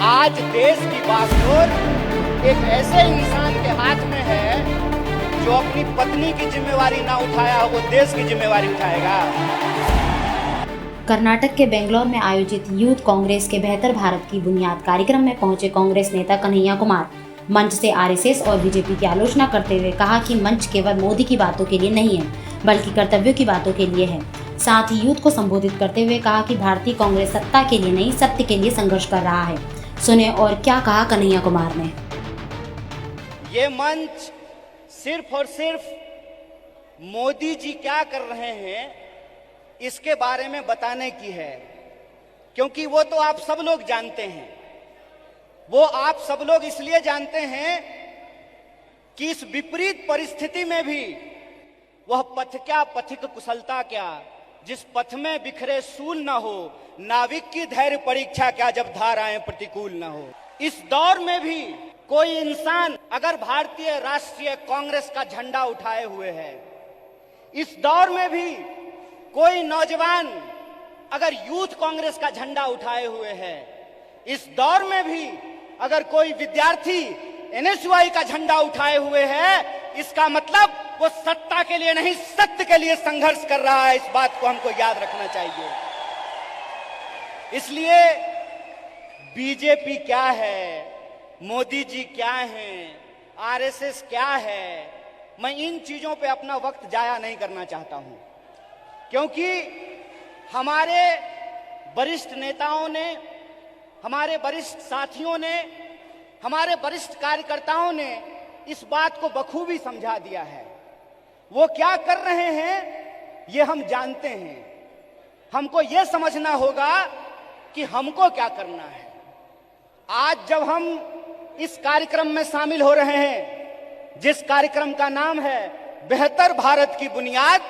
आज देश की बागडोर एक ऐसे इंसान के हाथ में है जो अपनी पत्नी की जिम्मेवारी ना उठाया हो, वो देश की जिम्मेवारी उठाएगा। कर्नाटक के बेंगलोर में आयोजित यूथ कांग्रेस के बेहतर भारत की बुनियाद कार्यक्रम में पहुंचे कांग्रेस नेता कन्हैया कुमार मंच से आरएसएस और बीजेपी की आलोचना करते हुए कहा कि मंच केवल मोदी की बातों के लिए नहीं है बल्कि कर्तव्यों की बातों के लिए है। साथ ही यूथ को संबोधित करते हुए कहा कि भारतीय कांग्रेस सत्ता के लिए नहीं सत्य के लिए संघर्ष कर रहा है। सुने और क्या कहा कन्हैया कुमार ने। ये मंच सिर्फ और सिर्फ मोदी जी क्या कर रहे हैं इसके बारे में बताने की है, क्योंकि वो तो आप सब लोग जानते हैं। वो आप सब लोग इसलिए जानते हैं कि इस विपरीत परिस्थिति में भी वह पथ क्या, पथिक कुशलता क्या, जिस पथ में बिखरे सूल न हो, नाविक की धैर्य परीक्षा क्या, जब धाराएं प्रतिकूल न हो। इस दौर में भी कोई इंसान अगर भारतीय राष्ट्रीय कांग्रेस का झंडा उठाए हुए है, इस दौर में भी कोई नौजवान अगर यूथ कांग्रेस का झंडा उठाए हुए है, इस दौर में भी अगर कोई विद्यार्थी एनएसयूआई का झंडा उठाए हुए है, इसका मतलब वो सत्ता के लिए नहीं सत्य के लिए संघर्ष कर रहा है। इस बात को हमको याद रखना चाहिए। इसलिए बीजेपी क्या है, मोदी जी क्या हैं, आरएसएस क्या है, मैं इन चीजों पे अपना वक्त जाया नहीं करना चाहता हूं, क्योंकि हमारे वरिष्ठ नेताओं ने, हमारे वरिष्ठ साथियों ने, हमारे वरिष्ठ कार्यकर्ताओं ने इस बात को बखूबी समझा दिया है। वो क्या कर रहे हैं ये हम जानते हैं। हमको ये समझना होगा कि हमको क्या करना है। आज जब हम इस कार्यक्रम में शामिल हो रहे हैं, जिस कार्यक्रम का नाम है बेहतर भारत की बुनियाद,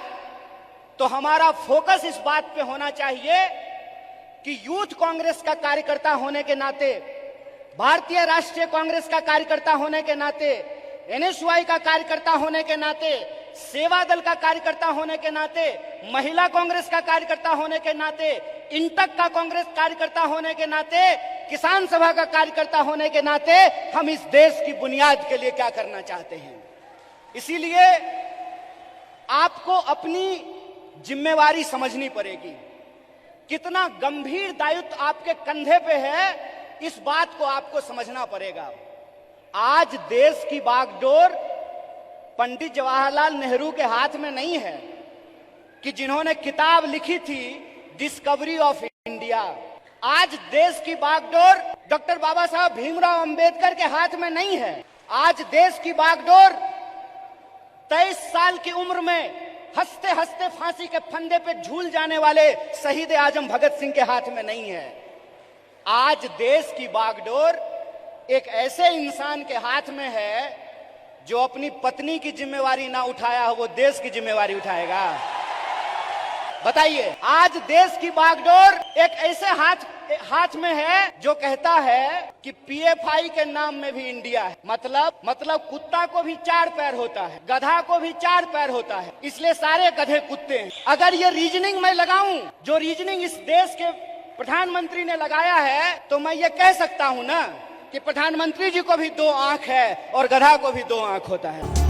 तो हमारा फोकस इस बात पे होना चाहिए कि यूथ कांग्रेस का कार्यकर्ता होने के नाते, भारतीय राष्ट्रीय कांग्रेस का कार्यकर्ता होने के नाते, एनएसयूआई का कार्यकर्ता होने के नाते, सेवा दल का कार्यकर्ता होने के नाते, महिला कांग्रेस का कार्यकर्ता होने के नाते, इंटक का कांग्रेस कार्यकर्ता होने के नाते, किसान सभा का कार्यकर्ता होने के नाते हम इस देश की बुनियाद के लिए क्या करना चाहते हैं। इसीलिए आपको अपनी जिम्मेवारी समझनी पड़ेगी। कितना गंभीर दायित्व आपके कंधे पे है, इस बात को आपको समझना पड़ेगा। आज देश की बागडोर पंडित जवाहरलाल नेहरू के हाथ में नहीं है कि जिन्होंने किताब लिखी थी डिस्कवरी ऑफ इंडिया। आज देश की बागडोर डॉक्टर बाबा साहब भीमराव अंबेडकर के हाथ में नहीं है। आज देश की बागडोर 23 साल की उम्र में हंसते हंसते फांसी के फंदे पे झूल जाने वाले शहीद आजम भगत सिंह के हाथ में नहीं है। आज देश की बागडोर एक ऐसे इंसान के हाथ में है जो अपनी पत्नी की जिम्मेवारी ना उठाया हो, वो देश की जिम्मेवारी उठाएगा। बताइए, आज देश की बागडोर एक ऐसे हाथ में है जो कहता है कि पीएफआई के नाम में भी इंडिया है। मतलब कुत्ता को भी 4 पैर होता है, गधा को भी 4 पैर होता है, इसलिए सारे गधे कुत्ते हैं। अगर ये रीजनिंग मैं लगाऊं, जो रीजनिंग इस देश के प्रधानमंत्री ने लगाया है, तो मैं ये कह सकता हूं ना कि प्रधानमंत्री जी को भी 2 आंख है और गधा को भी 2 आंख होता है।